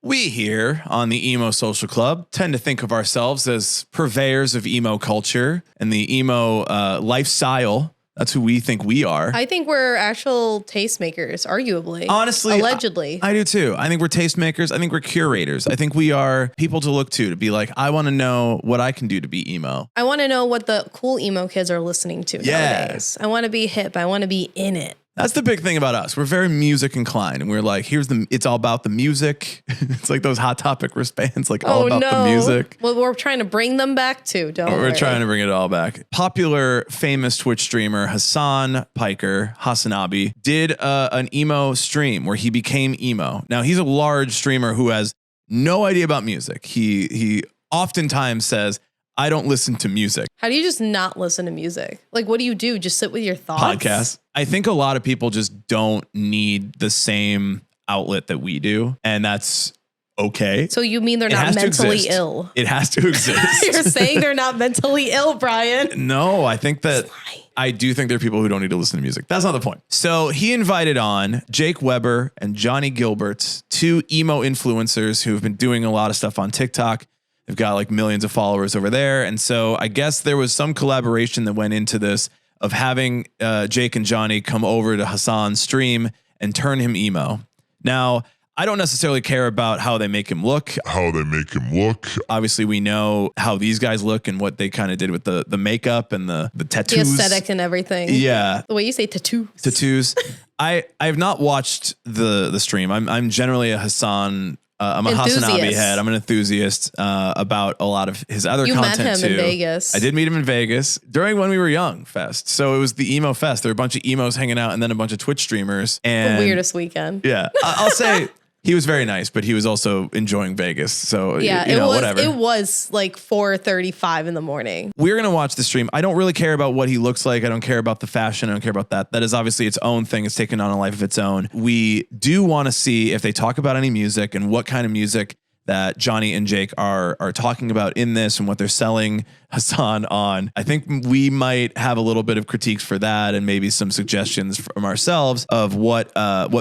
We here on the Emo Social Club tend to think of ourselves as purveyors of emo culture and the emo lifestyle. That's who we think we are. I think we're actual tastemakers, arguably. Honestly, allegedly. I do too. I think we're tastemakers. I think we're curators. I think we are people to look to be like, I want to know what I can do to be emo. I want to know what the cool emo kids are listening to nowadays. I want to be hip. I want to be in it. That's the big thing about us. We're very music inclined, and we're like, it's all about the music. It's like those Hot Topic wristbands, like all about the music. Well, we're trying to bring them back too, don't we? We're trying to bring it all back. Popular, famous Twitch streamer Hasan Piker, Hasanabi, did an emo stream where he became emo. Now, he's a large streamer who has no idea about music. He oftentimes says, I don't listen to music. How do you just not listen to music? Like, what do you do? Just sit with your thoughts? Podcasts. I think a lot of people just don't need the same outlet that we do. And that's okay. So you mean they're not mentally ill? It has to exist. You're saying they're not mentally ill, Brian. No, I think that I do think there are people who don't need to listen to music. That's not the point. So he invited on Jake Weber and Johnnie Guilbert, two emo influencers who have been doing a lot of stuff on TikTok. They've got like millions of followers over there. And so I guess there was some collaboration that went into this of having Jake and Johnnie come over to Hasan's stream and turn him emo. Now, I don't necessarily care about how they make him look. Obviously, we know how these guys look and what they kind of did with the makeup and the tattoos. The aesthetic and everything. Yeah. The way you say tattoos. I have not watched the stream. I'm generally a Hasan. I'm a Hasanabi head. I'm an enthusiast about a lot of his other content too. You met him in Vegas. I did meet him in Vegas during When We Were Young Fest. So it was the emo fest. There were a bunch of emos hanging out and then a bunch of Twitch streamers. And the weirdest weekend. Yeah. I'll say he was very nice, but he was also enjoying Vegas. So yeah, whatever. It was like 4:35 in the morning. We're going to watch the stream. I don't really care about what he looks like. I don't care about the fashion. I don't care about that. That is obviously its own thing. It's taken on a life of its own. We do want to see if they talk about any music and what kind of music that Johnnie and Jake are talking about in this and what they're selling Hasan on. I think we might have a little bit of critiques for that and maybe some suggestions from ourselves of what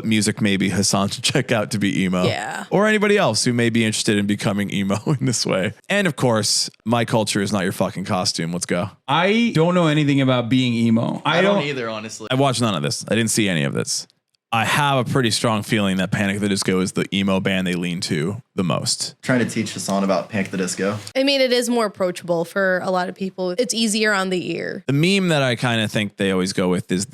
music maybe Hasan should check out to be emo. Yeah. Or anybody else who may be interested in becoming emo in this way. And of course, my culture is not your fucking costume. Let's go. I don't know anything about being emo. I don't either, honestly. I watched none of this. I didn't see any of this. I have a pretty strong feeling that Panic at the Disco is the emo band they lean to the most. Trying to teach Hasan about Panic at the Disco. I mean, it is more approachable for a lot of people. It's easier on the ear. The meme that I kind of think they always go with is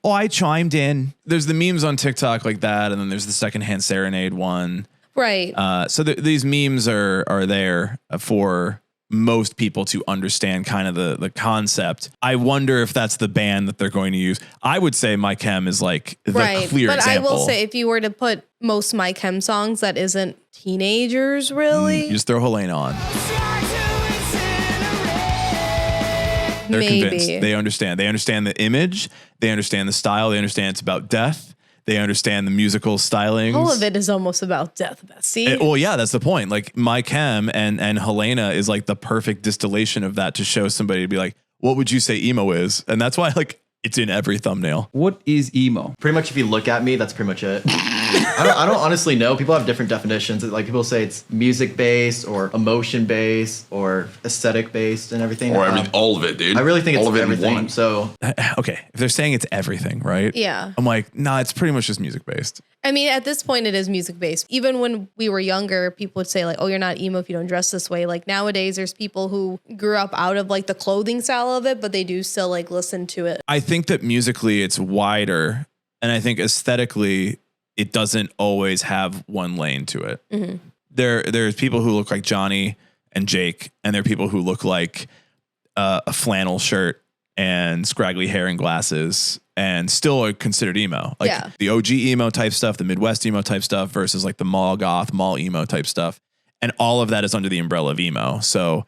I chimed in. There's the memes on TikTok like that, and then there's the Secondhand Serenade one. Right. So these memes are there for most people to understand kind of the concept. I wonder if that's the band that they're going to use. I would say My Chem is like the clear example. But I will say if you were to put most My Chem songs that isn't teenagers really. You just throw Helena on. They're convinced. They understand. They understand the image. They understand the style. They understand it's about death. They understand the musical stylings. All of it is almost about death, Betsy. Well, yeah, that's the point. Like My Chem and Helena is like the perfect distillation of that to show somebody to be like, what would you say emo is? And that's why like it's in every thumbnail. What is emo? Pretty much if you look at me, that's pretty much it. I don't honestly know. People have different definitions. Like people say it's music based or emotion based or aesthetic based and everything. Or all of it, dude. I really think all it's everything. So okay, if they're saying it's everything, right? Yeah. I'm like, nah, it's pretty much just music based. I mean, at this point, it is music based. Even when we were younger, people would say like, oh, you're not emo if you don't dress this way. Like nowadays, there's people who grew up out of like the clothing style of it, but they do still like listen to it. I think that musically it's wider. And I think aesthetically, it doesn't always have one lane to it. Mm-hmm. There's people who look like Johnnie and Jake, and there are people who look like a flannel shirt and scraggly hair and glasses and still are considered emo. Like the OG emo type stuff, the Midwest emo type stuff versus like the mall goth, mall emo type stuff. And all of that is under the umbrella of emo. So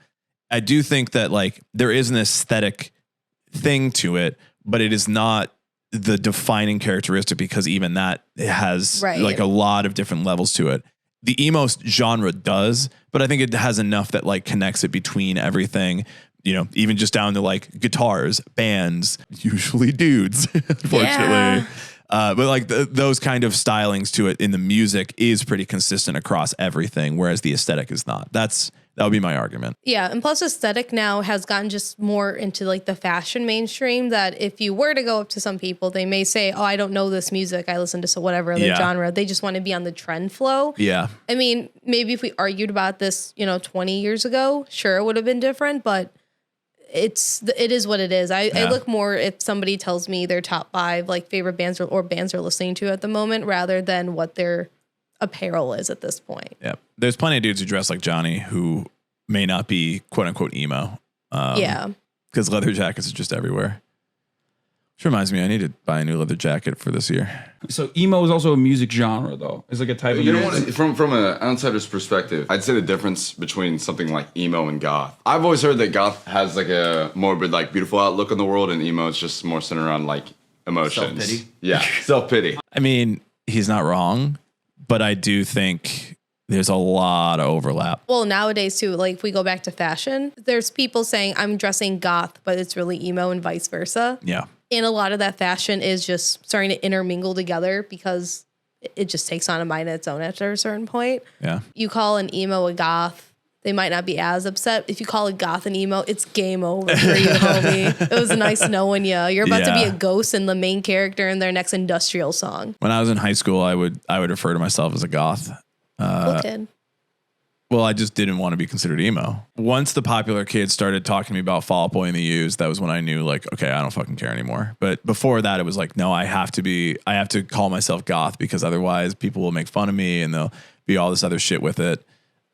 I do think that like there is an aesthetic thing to it, but it is not the defining characteristic because even that has like a lot of different levels to it. The emo genre does, but I think it has enough that like connects it between everything, you know, even just down to like guitars, bands, usually dudes, unfortunately. But like those kind of stylings to it in the music is pretty consistent across everything, whereas the aesthetic is not. That would be my argument. Yeah, and plus aesthetic now has gotten just more into like the fashion mainstream that if you were to go up to some people, they may say, oh, I don't know this music. I listen to whatever other genre. They just want to be on the trend flow. Yeah. I mean, maybe if we argued about this, 20 years ago, sure, it would have been different, but it is what it is. I look more if somebody tells me their top 5 like favorite bands or bands they're listening to at the moment rather than what their apparel is at this point. Yeah. There's plenty of dudes who dress like Johnnie who may not be quote unquote emo. Because leather jackets are just everywhere. Which reminds me, I need to buy a new leather jacket for this year. So emo is also a music genre, though. It's like a type of music. From an outsider's perspective, I'd say the difference between something like emo and goth. I've always heard that goth has like a morbid, like beautiful outlook on the world, and emo is just more centered around like emotions. Self-pity? Yeah, self-pity. I mean, he's not wrong, but I do think there's a lot of overlap. Well, nowadays too, like if we go back to fashion, there's people saying I'm dressing goth, but it's really emo and vice versa. Yeah. And a lot of that fashion is just starting to intermingle together because it just takes on a mind of its own after a certain point. Yeah. You call an emo a goth, they might not be as upset. If you call a goth an emo, it's game over for you, homie. It was nice knowing you. You're about to be a ghost and the main character in their next industrial song. When I was in high school, I would refer to myself as a goth. Cool kid. Well, I just didn't want to be considered emo. Once the popular kids started talking to me about Fall Out Boy and the U's, that was when I knew like, okay, I don't fucking care anymore. But before that, it was like, no, I have to call myself goth because otherwise people will make fun of me and they'll be all this other shit with it.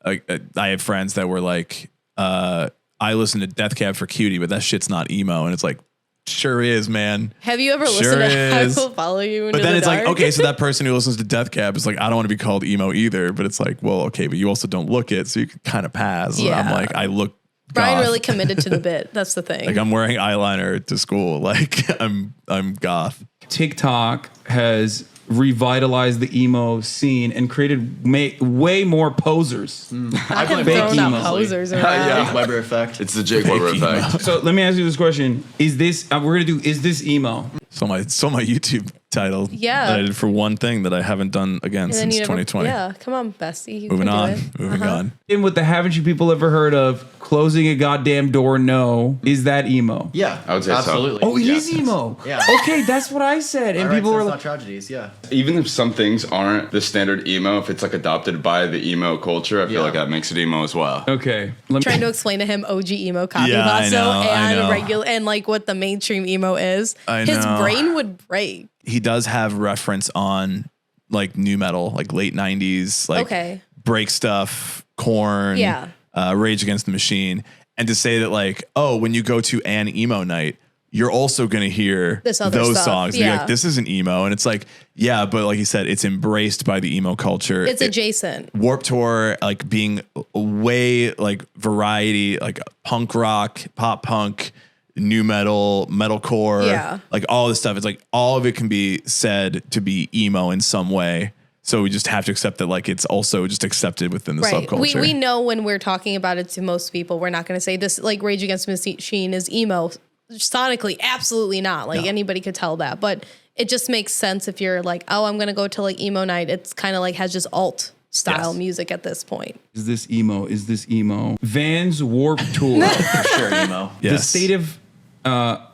Like I had friends that were like, I listen to Death Cab for Cutie, but that shit's not emo. And it's like, sure is, man. Have you ever listened to I Will Follow You Into But then the it's Dark? like, okay, so that person who listens to Death Cab is like, I don't want to be called emo either. But it's like, well, okay, but you also don't look it, so you can kind of pass. Yeah. I'm like, I look Brian goth. really committed to the bit. That's the thing. Like I'm wearing eyeliner to school. Like I'm goth. TikTok has revitalized the emo scene and created way more posers. I blame have thrown emo. out posers around. Yeah. Weber effect. It's the Jake Weber emo. effect. So let me ask you this question: is this is this emo? So my YouTube title. Yeah. That I did for one thing that I haven't done again And then since you never- 2020. Yeah, come on, bestie. You Moving can on. do it. Moving on. And with the haven't you people ever heard of closing a goddamn door? No, is that emo? Yeah, I would say so. absolutely. Oh, it Yeah. is emo. Yeah. Okay, that's what I said. And All right, people so were it's like, not tragedies. Yeah. Even if some things aren't the standard emo, if it's like adopted by the emo culture, I feel Yeah. like that makes it emo as well. okay, let Trying me. to explain to him OG emo copy Yeah, I passo know, I know. and regular and like what the mainstream emo is. I His know. brain would break. He does have reference on like new metal, like late 90s, like Okay. break stuff, Korn, Yeah. Rage Against the Machine. And to say that like, oh, when you go to an emo night, you're also going to hear This other those stuff, songs. And you're yeah. like, this isn't emo. And it's like, yeah, but like you said, it's embraced by the emo culture. It's adjacent. Warped Tour, like being way like variety, like punk rock, pop punk, new metal, metalcore, Yeah. like all this stuff. It's like all of it can be said to be emo in some way. So we just have to accept that like it's also just accepted within the Right. subculture. We know when we're talking about it to most people, we're not going to say this like Rage Against the Machine is emo. Sonically, absolutely not. Like anybody could tell that. But it just makes sense if you're like, oh, I'm going to go to like emo night. It's kind of like has just alt style Yes. music at this point. Is this emo? Is this emo? Vans Warped Tour, For sure, emo. the Yes. state of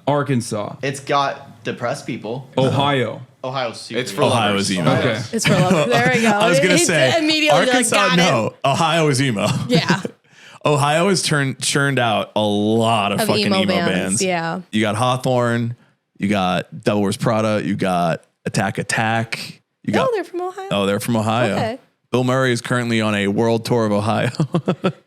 Arkansas, It's got depressed people. Ohio. Ohio's super. It's for Ohio lovers. is emo. Okay. It's for love. There we go. I was gonna It's say immediately like, Arkansas. got it. No, Ohio is emo. Yeah. Ohio has churned out a lot of Of fucking emo emo bands, bands. yeah. You got Hawthorne, you got Devil Wears Prada, you got Attack Attack. You No, got they're from Ohio. Oh, they're from Ohio. Okay. Bill Murray is currently on a world tour of Ohio.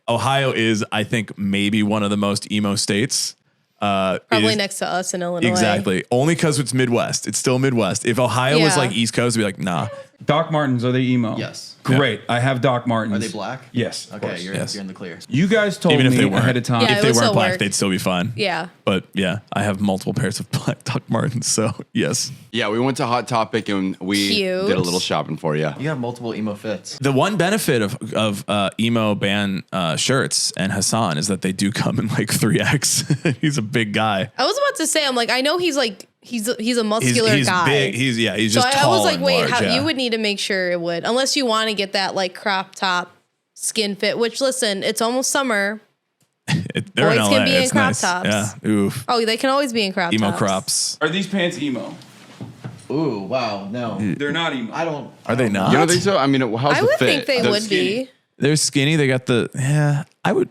Ohio is, I think, maybe one of the most emo states. Probably next to us in Illinois. Exactly. Only because it's Midwest. It's still Midwest. If Ohio was Yeah. like East Coast, it'd be like, nah. Doc Martens, are they emo? Yes. Great. I have Doc Martens. Are they black? Yes. of Okay, course. you're Yes. in the clear. You guys told Even if me they weren't. ahead of time. Yeah, If it they would weren't still black, work. they'd still be fine. Yeah. But yeah, I have multiple pairs of black Doc Martens. So yes. Yeah, we went to Hot Topic and we Cute. did a little shopping for you. You have multiple emo fits. The one benefit of emo band shirts and Hassan is that they do come in like 3X. He's a big guy. I was about to say, I'm like, I know he's like he's a muscular he's guy. big. He's just I tall was like, and wait, large, you would need to make sure it would, unless you want to get that like crop top skin fit. Which listen, it's almost summer. They're in Boys LA. can be in It's crop nice. tops. Yeah. Oof. Oh, they can always be in crop Emo tops. crops. Are these pants emo? Ooh, wow, no. They're not emo. I don't. Are they not? You don't think so? I mean, how's I the would fit? think they would skinny. be. They're skinny. They got the I would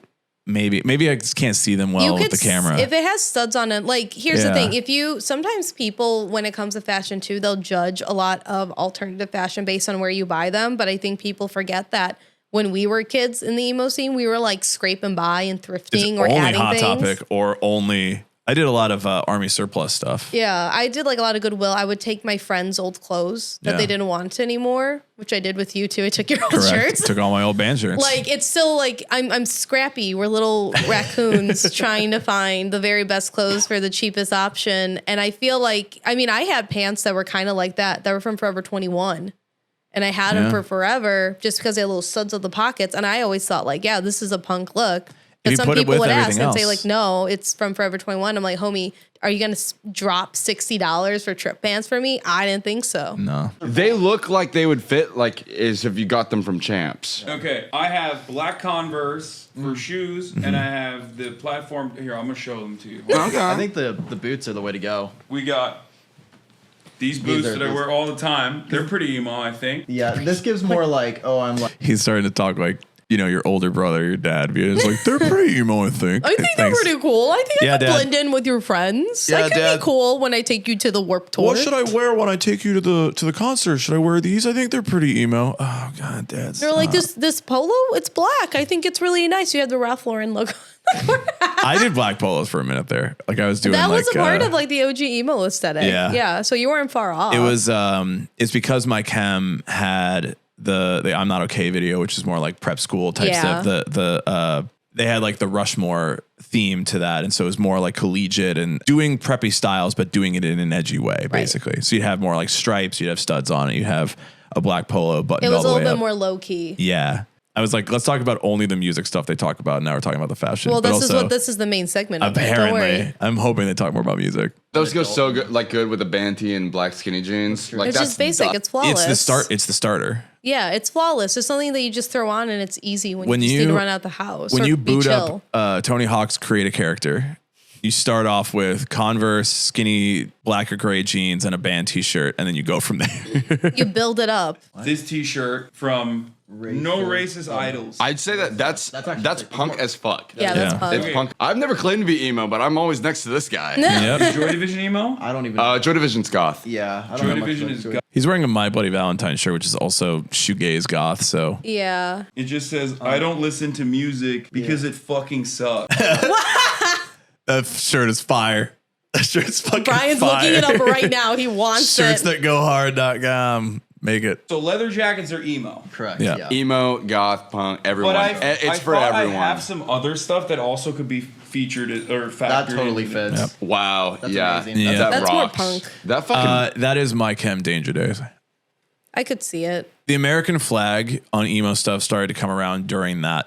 maybe I just can't see them well with the camera. If it has studs on it, like here's the Yeah. thing. Sometimes people, when it comes to fashion too, they'll judge a lot of alternative fashion based on where you buy them. But I think people forget that when we were kids in the emo scene, we were like scraping by and thrifting or only adding Hot things. Topic or only. I did a lot of Army surplus stuff. Yeah, I did like a lot of Goodwill. I would take my friends' old clothes that Yeah. they didn't want anymore, which I did with you too. I took your old Correct. shirts. Took all my old band shirts. Like it's still like I'm scrappy. We're little raccoons trying to find the very best clothes for the cheapest option. And I feel like I had pants that were kind of like that were from Forever 21. And I had them for forever just because they had little studs at the pockets. And I always thought like, yeah, this is a punk look. But you some put it people with would ask everything and say else. like, no, it's from Forever 21. I'm like, homie, are you going to drop $60 for trip pants for me? I didn't think so. no. They look like they would fit like as if you got them from Champs. Okay, I have black Converse for shoes, Mm-hmm. and I have the platform. Here, I'm gonna show them to you. I think the boots are the way to go. We got these boots are- that I wear all the time. They're pretty emo, I think. Yeah, this gives more like, oh, I'm like. He's starting to talk like, your older brother, your dad. It's like, they're pretty emo, I think. I think they're Thanks. pretty cool. I think Yeah, I could Dad. blend in with your friends. Yeah, I could Dad. be cool when I take you to the Warped Tour. What should I wear when I take you to the concert? Should I wear these? I think they're pretty emo. Oh God, Dad. They're like this polo. It's black. I think it's really nice. You have the Ralph Lauren logo. I did black polos for a minute there. Like I was doing. That was like, a part of like the OG emo aesthetic. Yeah. yeah. So you weren't far off. It was. It's because my chem had the I'm Not Okay video, which is more like prep school type Yeah. stuff. They had like the Rushmore theme to that, and so it was more like collegiate and doing preppy styles, but doing it in an edgy way, basically. So you'd have more like stripes, you'd have studs on it, you'd have a black polo buttoned It all was a the way little bit up. more low key. Yeah. I was like, let's talk about only the music stuff they talk about. Now we're talking about the fashion. Well, but this also, is the main segment of it. Don't worry. apparently, I'm hoping they talk more about music. Those go so good, like good with the banty and black skinny jeans. Like It's just basic. It's flawless. It's the starter. Yeah, it's flawless. It's something that you just throw on and it's easy when When you just need to you- run out the house. When or you be boot chill. up Tony Hawk's Create a Character, you start off with Converse, skinny black or gray jeans, and a band T-shirt, and then you go from there. You build it up. This T-shirt from No Racist Idols. I'd say that's actually punk as fuck. Yeah, that's Yeah. punk. It's punk. I've never claimed to be emo, but I'm always next to this guy. Yep. Joy Division emo. I don't even. Joy Division's goth. Yeah, I don't Joy know much Division about is. Joy. He's wearing a My Bloody Valentine shirt, which is also shoegaze goth. So Yeah. It just says, "I don't listen to music because it fucking sucks." that shirt is fire. That shirt's fucking Brian's fire. looking it up right now. He wants Shirts it. that go hard.com. Make it. So leather jackets are emo. Correct. Yeah. Yeah. Emo, goth, punk, everyone. But It's for thought everyone. I have some other stuff that also could be featured or factored. That totally into this. fits. Wow. That's yeah. amazing. Yeah. That That's more rocks. punk. That fucking. That is my chem danger days. I could see it. The American flag on emo stuff started to come around during that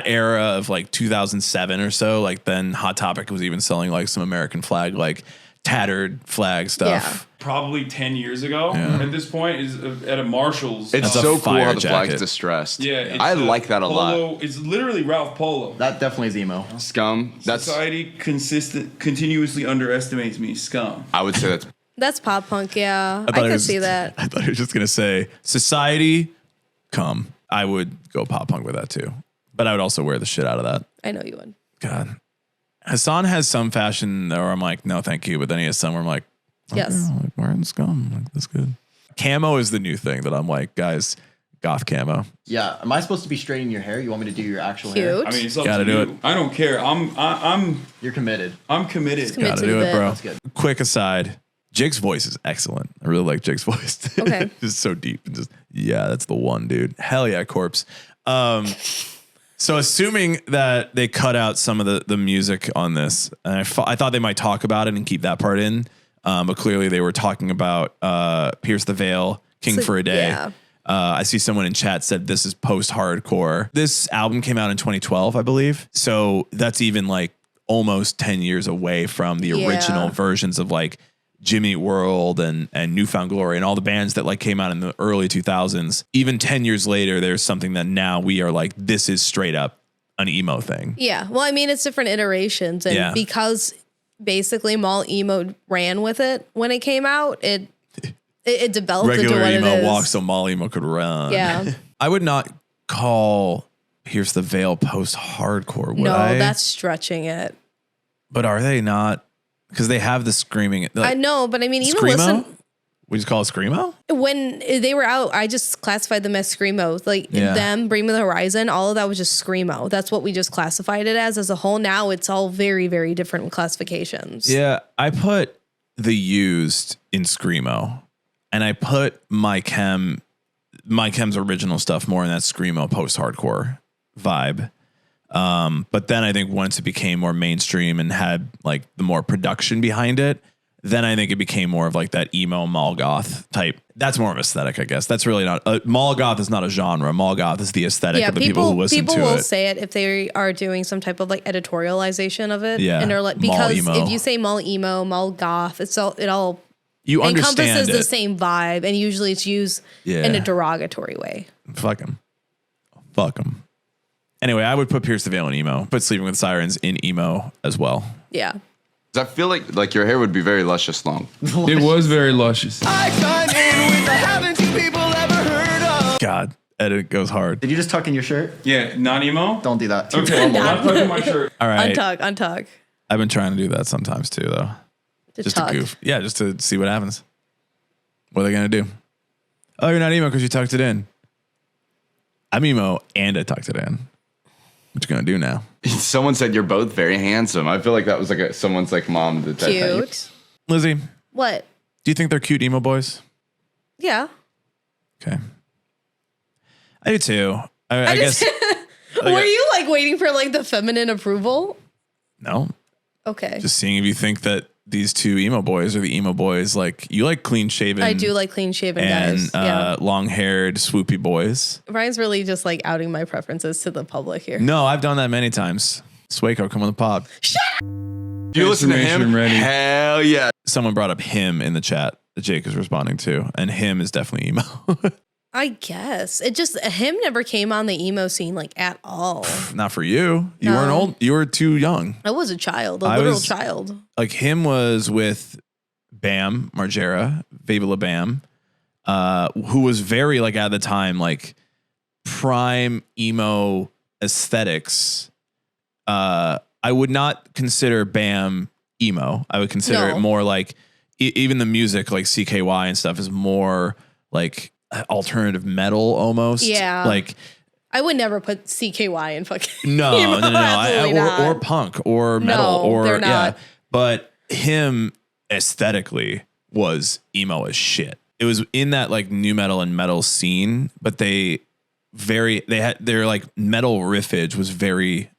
era of like 2007 or so. Like then Hot Topic was even selling like some American flag, like tattered flag stuff. Probably 10 years ago at this point is at a Marshall's. It's a so cool fire how the jacket. flag's distressed. yeah, it's I a like that a lot. polo. It's literally Ralph Polo. That definitely is emo. Scum. That's. Society continuously underestimates me. Scum. I would say that's. That's pop punk, yeah. I thought it could was- see that. I thought he was just gonna say society, come. I would go pop punk with that too, but I would also wear the shit out of that. I know you would. God, Hassan has some fashion where I'm like, no, thank you, but then he has some where I'm like, Yes. I'm like wearing scum, like that's good. Camo is the new thing that I'm like, guys, goth camo. Yeah. Am I supposed to be straightening your hair? You want me to do your actual hair? Cute. I mean, it's up Gotta to do you. it. I don't care. I'm You're committed. committed. Commit Gotta to do the it, bro. That's good. Quick aside, Jake's voice is excellent. I really like Jake's voice. Okay. Just so deep and just, yeah, that's the one, dude. Hell yeah, corpse. So assuming that they cut out some of the music on this, and I thought they might talk about it and keep that part in, but clearly they were talking about Pierce the Veil, King So- for a Day. yeah. I see someone in chat said this is post-hardcore. This album came out in 2012, I believe. So that's even like almost 10 years away from the Yeah. original versions of like Jimmy Eat World and Newfound Glory and all the bands that like came out in the early 2000s. Even 10 years later, there's something that now we are like, this is straight up an emo thing. Yeah. Well, I mean, it's different iterations. And because basically mall emo ran with it when it came out, it developed Regular into what emo it is. walked so mall emo could run. Yeah. I would not call Here's the Veil post-hardcore, would No, I? that's stretching it. But are they not? Because they have the screaming. Like, I know, but I mean, even Screamo? listen, We just call it Screamo? when they were out, I just classified them as Screamos. Like them, Bring Me the Horizon, all of that was just Screamo. That's what we just classified it as a whole. Now it's all very, very different classifications. Yeah, I put The Used in Screamo. And I put My Chem's original stuff more in that Screamo post-hardcore vibe. But then I think once it became more mainstream and had like the more production behind it, then I think it became more of like that emo mall goth type. That's more of aesthetic, I guess. That's really not mall goth is not a genre. Mall goth is the aesthetic of the people who listen to it. People will say it if they are doing some type of like editorialization of it. Yeah, And they're like, mall because emo. if you say mall emo, mall goth, it all You understand encompasses it. the same vibe, and usually it's used in a derogatory way. Fuck them. Anyway, I would put Pierce the Veil in emo, put Sleeping with Sirens in emo as well. Yeah. 'Cause I feel like your hair would be very luscious long. It was very luscious. God, edit goes hard. Did you just tuck in your shirt? Yeah, not emo? Don't do that. Okay, I'm not tucking my shirt. All right. Untuck. I've been trying to do that sometimes too, though. Just tuck. to goof. Yeah, just to see what happens. What are they going to do? Oh, you're not emo because you tucked it in. I'm emo and I tucked it in. What you going to do now? Someone said you're both very handsome. I feel like that was like someone's like mom. That Cute. Lizzie, What? do you think they're cute emo boys? Yeah. Okay. I do too. I guess. Were you like waiting for like the feminine approval? No. Okay. Just seeing if you think that these two emo boys are the emo boys. Like, you like clean shaven. I do like clean shaven and guys. Yeah. long haired, swoopy boys. Brian's really just like outing my preferences to the public here. No, I've done that many times. Swayco, come on the pod. You listen to him? Ready. Hell yeah. Someone brought up him in the chat that Jake is responding to, and him is definitely emo. I guess it just him never came on the emo scene like at all. Not for you. You No. weren't old. You were too young. I was a child, a I literal was- child. Like, him was with Bam Margera, Viva La Bam, who was very like at the time like prime emo aesthetics. I would not consider Bam emo. I would consider No. it more like even the music like CKY and stuff is more like alternative metal almost. Yeah. Like, I would never put CKY in fucking no, emo, no, absolutely not. or punk or metal No, or they're not. yeah. But him aesthetically was emo as shit. It was in that like new metal and metal scene, but they had their like metal riffage was very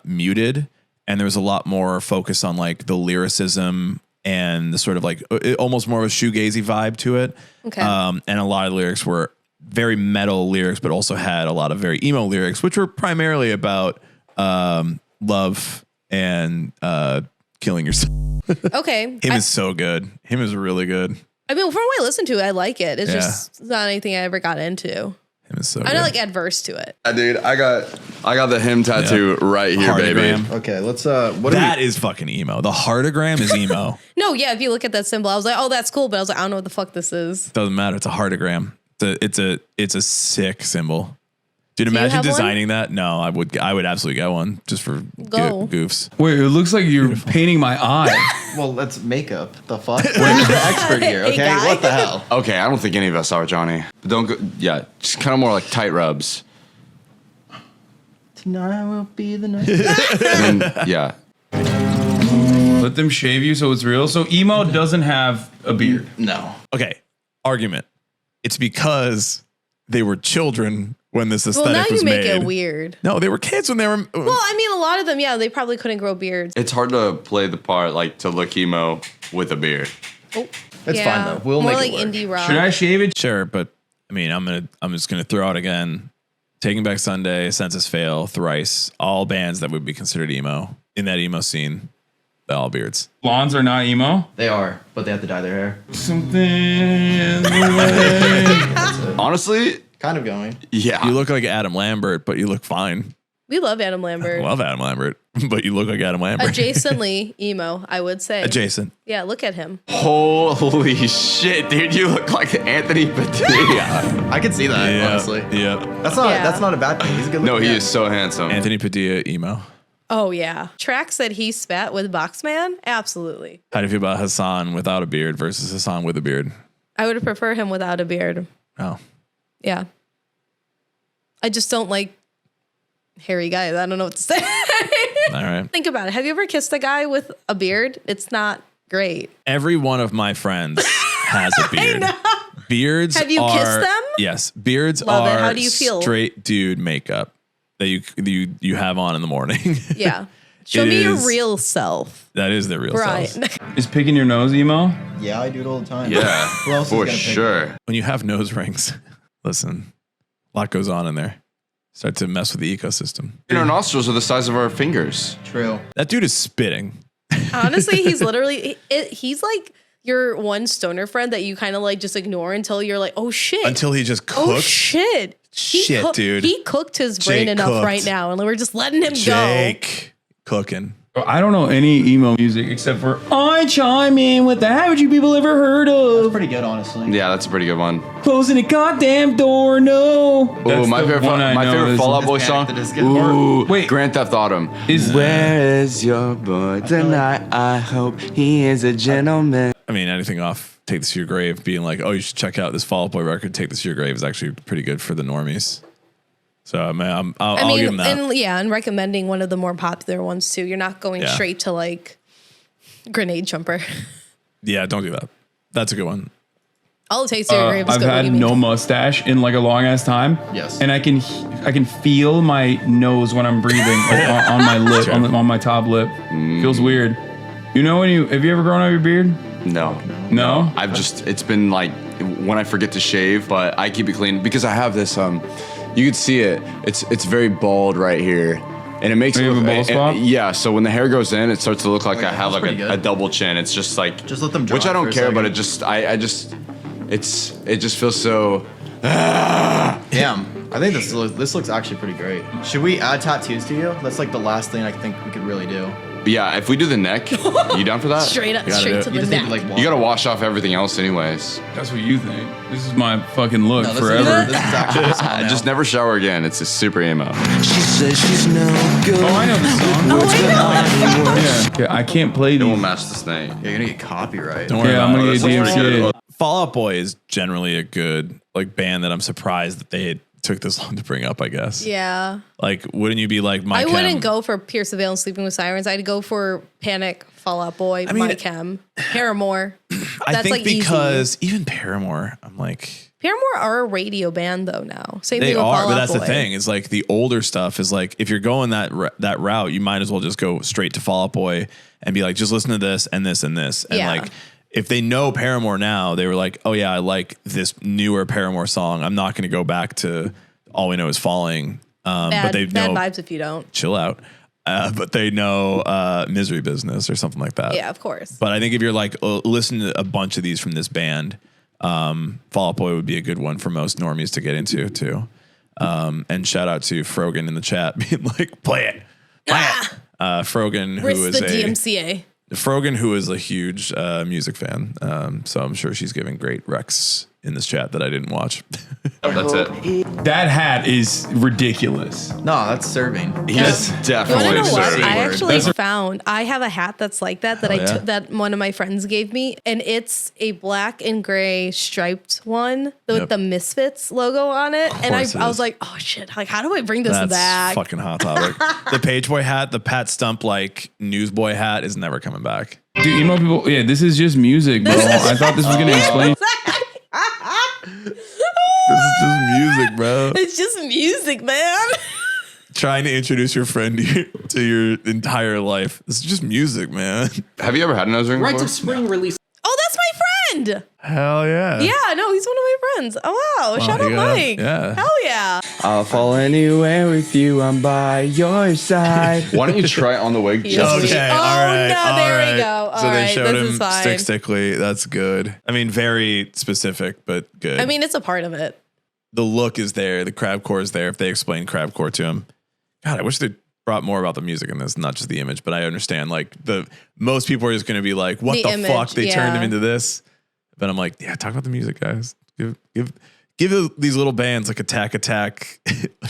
muted, and there was a lot more focus on like the lyricism and the sort of like almost more of a shoegazy vibe to it. Okay. And a lot of lyrics were very metal lyrics, but also had a lot of very emo lyrics, which were primarily about love and killing yourself. Okay. Him is so good. Him is really good. I mean, from what I listen to, I like it. It's Yeah. just not anything I ever got into. Him is so I'm good. not like adverse to it. Dude, I got the him tattoo right here, Heartogram. baby. Okay, let's what That is fucking emo. The heartogram is emo. No, yeah, if you look at that symbol, I was like, oh, that's cool. But I was like, I don't know what the fuck this is. Doesn't matter. It's a heartogram. It's a sick symbol. Dude, Do you imagine have one? designing that. No, I would absolutely get one just for Go. goofs. Wait, it looks like you're painting my eye. Well, that's makeup. The fuck? We're the expert here, Hey, okay? guy. What the hell? Okay, I don't think any of us are, Johnny. But don't go. Yeah, just kind of more like tight rubs. Tonight will be the night. And then, yeah. Let them shave you so it's real. So emo doesn't have a beard. No. Okay, argument. It's because they were children when this Well, aesthetic now was you make made. it weird. No, they were kids when they were. Well, I mean, a lot of them, yeah, they probably couldn't grow beards. It's hard to play the part like to look emo with a beard. Oh, It's fine, though. We'll more make it like work. indie rock. Should I shave it? Sure, but I mean, I'm just gonna throw out again. Taking Back Sunday, Census Fail, Thrice, all bands that would be considered emo in that emo scene. They all beards. Blondes are not emo. They are, but they have to dye their hair. Something in the way. That's it. Honestly, Kind of going. yeah. You look like Adam Lambert, but you look fine. We love Adam Lambert. I love Adam Lambert, but you look like Adam Lambert. Adjacently emo, I would say. Adjacent. Yeah, look at him. Holy shit, dude! You look like Anthony Padilla. I can see that, honestly. Yeah. That's not a bad thing. He's a good No, looking he guy. is so handsome. Anthony Padilla, emo. Oh yeah. Tracks that he spat with Boxman? Absolutely. How do you feel about Hassan without a beard versus Hassan with a beard? I would prefer him without a beard. Oh. Yeah. I just don't like hairy guys. I don't know what to say. All right. Think about it. Have you ever kissed a guy with a beard? It's not great. Every one of my friends has a beard. Beards Have you kissed them? Yes. Beards Love it. are How do you feel? straight dude makeup that you have on in the morning. Yeah. Show me your is- real self. That is their real Right. selves. Is picking your nose emo? Yeah, I do it all the time. Yeah, Who else is for gonna pick sure. When you have nose rings, listen, a lot goes on in there. Start to mess with the ecosystem. And our nostrils are the size of our fingers. True. That dude is spitting. Honestly, he's literally, he's like your one stoner friend that you kind of like just ignore until you're like, oh shit. Until he just cooks. Oh shit. Shit, dude. He cooked his brain Jake enough cooked. right now, and we're just letting him go. Jake cooking. I don't know any emo music except for I chime in with the haven't you people ever heard of Pretty good, honestly. Yeah, that's a pretty good one. closing the goddamn door? No. Oh, my favorite Fall Out Boy This song. panic that is good. Ooh, Wait. Grand Theft Autumn. Where is your boy tonight? I hope he is a gentleman. I mean, anything off Take This to Your Grave, being like, oh, you should check out this Fall Out Boy record, Take This to Your Grave, is actually pretty good for the normies. So I'll give him that. And recommending one of the more popular ones too. You're not going Yeah. straight to like Grenade Jumper. Yeah, don't do that. That's a good one. All it takes to your grave is I've good. What had do you mean? no mustache in like a long ass time. Yes. And I can feel my nose when I'm breathing like, on my lip, on my top lip. Feels weird. You know have you ever grown out your beard? No. No? It's been like when I forget to shave, but I keep it clean because I have this, you can see it. It's very bald right here. And it makes You it have a look, bald spot? yeah, so when the hair goes in, it starts to look like I have that's like pretty a good. double chin. It's just like, Just let them dry which I don't for a care, but second. it just feels so, Damn. I think this looks actually pretty great. Should we add tattoos to you? That's like the last thing I think we could really do. yeah, if we do the neck, you down for that? Straight up, gotta straight do to it. You the just need neck. to like You gotta wash off everything else anyways. That's what you think. This is my fucking look No, this forever. Is, this is actually what's on now. Just never shower again. It's just super emo. She says she's no good. Oh, I know the song. Oh, Yeah, I can't play It won't these. match the snake. You're gonna get copyright. Don't worry Yeah, about I'm gonna it. get DMCA. Fall Out Boy is generally a good like band that I'm surprised that they took this long to bring up, I guess. Yeah. Like, wouldn't you be like My I Chem? wouldn't go for Pierce the Veil and Sleeping with Sirens. I'd go for Panic, Fall Out Boy, mean- My Chem, Paramore. I That's think like easy. because even Paramore, I'm like, Paramore are a radio band though now. Same they thing with are, Fall but Out that's Boy. the thing. Is like the older stuff is like if you're going that route, you might as well just go straight to Fall Out Boy and be like, just listen to this and this and this, and Yeah. like. If they know Paramore now, they were like, oh yeah, I like this newer Paramore song. I'm not going to go back to All We Know Is Falling. But Bad, they bad know, vibes if you don't. chill out. But they know Misery Business or something like that. Yeah, of course. But I think if you're like, listen to a bunch of these from this band, Fall Out Boy would be a good one for most normies to get into too. And shout out to Frogan in the chat being like, play it. Frogan, who Risk is the a DMCA. Frogan, who is a huge music fan. So I'm sure she's giving great recs in this chat that I didn't watch. That's it. That hat is ridiculous. No, that's serving. He's You want to definitely know what? serving. I actually That's found. I have a hat that's like that that Oh, I yeah? took that one of my friends gave me, and it's a black and gray striped one with Yep. the Misfits logo on it. And course it I was is. like, oh shit! Like, how do I bring this That's back? fucking hot topic. The Page Boy hat, the Pat Stump like newsboy hat is never coming back. Dude, emo people, yeah, this is just music, bro. I thought this was gonna explain. This is just music, bro. It's just music, man. Trying to introduce your friend to your entire life. This is just music, man. Have you ever had a nose ring Rites before? of Spring release. Oh, that's my friend. Hell yeah. Yeah, no, he's one of my friends. Oh wow, shout out Mike. Yeah. Hell yeah. I'll fall anywhere with you. I'm by your side. Why don't you try it on the wig? Yes, Just we- Okay, Oh, all right. no, all there we right. go. So All they right, showed this him is fine. stickly. That's good. I mean, very specific, but good. I mean, it's a part of it. the look is there. The crabcore is there. If they explain crabcore to him, God, I wish they brought more about the music in this, not just the image. But I understand, like most people are just going to be like, "What the image, fuck?" They turned him yeah. into this. But I'm like, yeah, talk about the music, guys. Give these little bands like Attack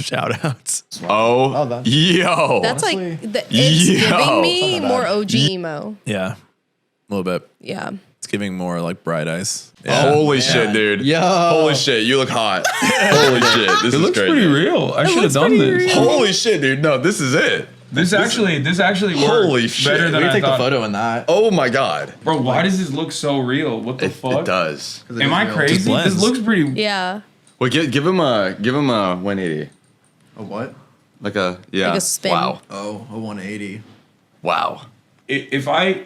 shout outs. Oh, that- yo. That's like Honestly. it's Yo. giving me It's not more bad. OG emo. Yeah, a little bit. Yeah. It's giving more like Bright Eyes. Yeah. Holy shit, dude. Yo. Holy shit, you look hot. Holy shit, this It is looks great. pretty real. I should have looks done pretty this. real. Holy shit, dude. No, this is it. This actually worked Holy shit. better We than can I take a thought. photo in that. Oh my god. Bro, why does this look so real? What the It fuck? does. Am I crazy? blends. This looks pretty. Yeah. Wait, give him a 180. A what? Like a Like a spin. Wow. Oh, a 180. Wow. If I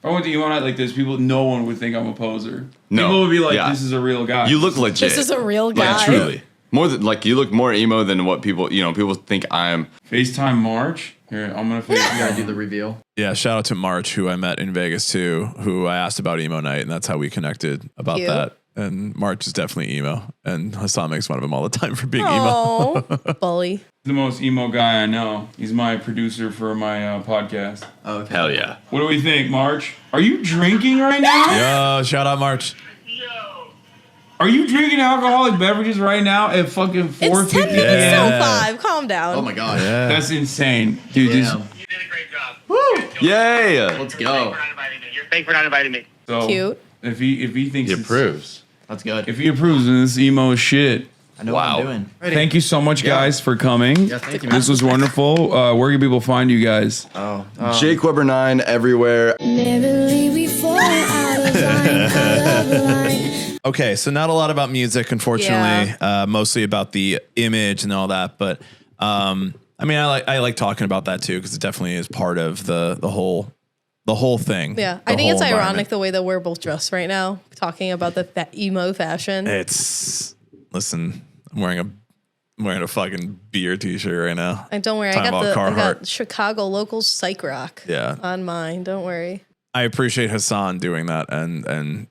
went to Emo Night like this, no one would think I'm a poser. No. People would be like, Yeah. "This is a real guy." You look legit. This is a real guy. Like truly. More than like you look more emo than what people think I am. FaceTime March. Here, I'm gonna Gotta FaceTime. do the reveal. Yeah, shout out to March, who I met in Vegas too, who I asked about Emo Night, and that's how we connected about Cute. that. And March is definitely emo, and Hassan makes fun of him all the time for being emo. Oh, bully. The most emo guy I know. He's my producer for my podcast. Oh, okay. Hell yeah. What do we think, March? Are you drinking right now? Yo, shout out March. Are you drinking alcoholic beverages right now at fucking 4:50 It's 10 minutes p.m.? till 5. Calm down. Oh my gosh. Yeah. That's insane, dude. This, Damn. You did a great job. Yay. Let's go. Thanks for not inviting me. so Cute. If he thinks He it's- approves. That's good. if he approves, then this emo is shit. I know Wow. what I'm doing. Ready. Thank you so much, guys, for coming. Yeah, thank you. This was wonderful. Where can people find you guys? Oh. Jake Weber 9 everywhere. Merrily we fall out of line, out of line. Okay, so not a lot about music, unfortunately. Mostly about the image and all that. But I mean, I like talking about that too because it definitely is part of the whole thing. Yeah. the I think it's whole ironic environment. the way that we're both dressed right now, talking about the emo fashion. Listen, I'm wearing a fucking beer t-shirt right now. And don't worry, Talking I about got Carhartt. Chicago local psych rock Yeah. on mine. Don't worry. I appreciate Hassan doing that, and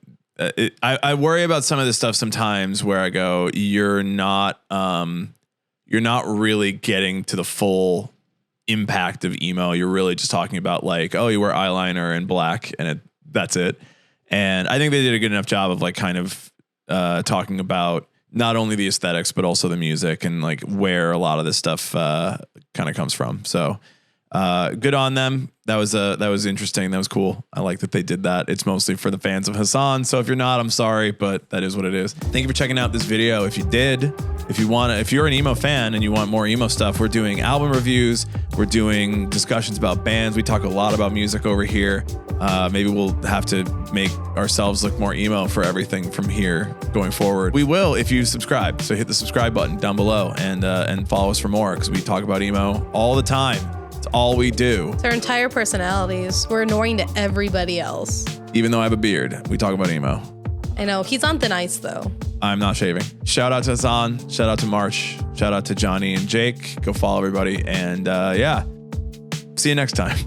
I worry about some of this stuff sometimes where I go, you're not really getting to the full impact of emo. You're really just talking about like, oh, you wear eyeliner and black, and that's it. And I think they did a good enough job of like kind of talking about not only the aesthetics but also the music and like where a lot of this stuff kind of comes from. So. Good on them. That was interesting. That was cool. I like that they did that. It's mostly for the fans of Hassan. So if you're not, I'm sorry, but that is what it is. Thank you for checking out this video. If you did, if you're an emo fan and you want more emo stuff, we're doing album reviews. We're doing discussions about bands. We talk a lot about music over here. Maybe we'll have to make ourselves look more emo for everything from here going forward. We will if you subscribe. So hit the subscribe button down below and follow us for more because we talk about emo all the time. It's all we do. It's our entire personalities. We're annoying to everybody else. Even though I have a beard, we talk about emo. I know. He's on thin ice, though. I'm not shaving. Shout out to Hassan. Shout out to March. Shout out to Johnnie and Jake. Go follow everybody. And yeah, see you next time.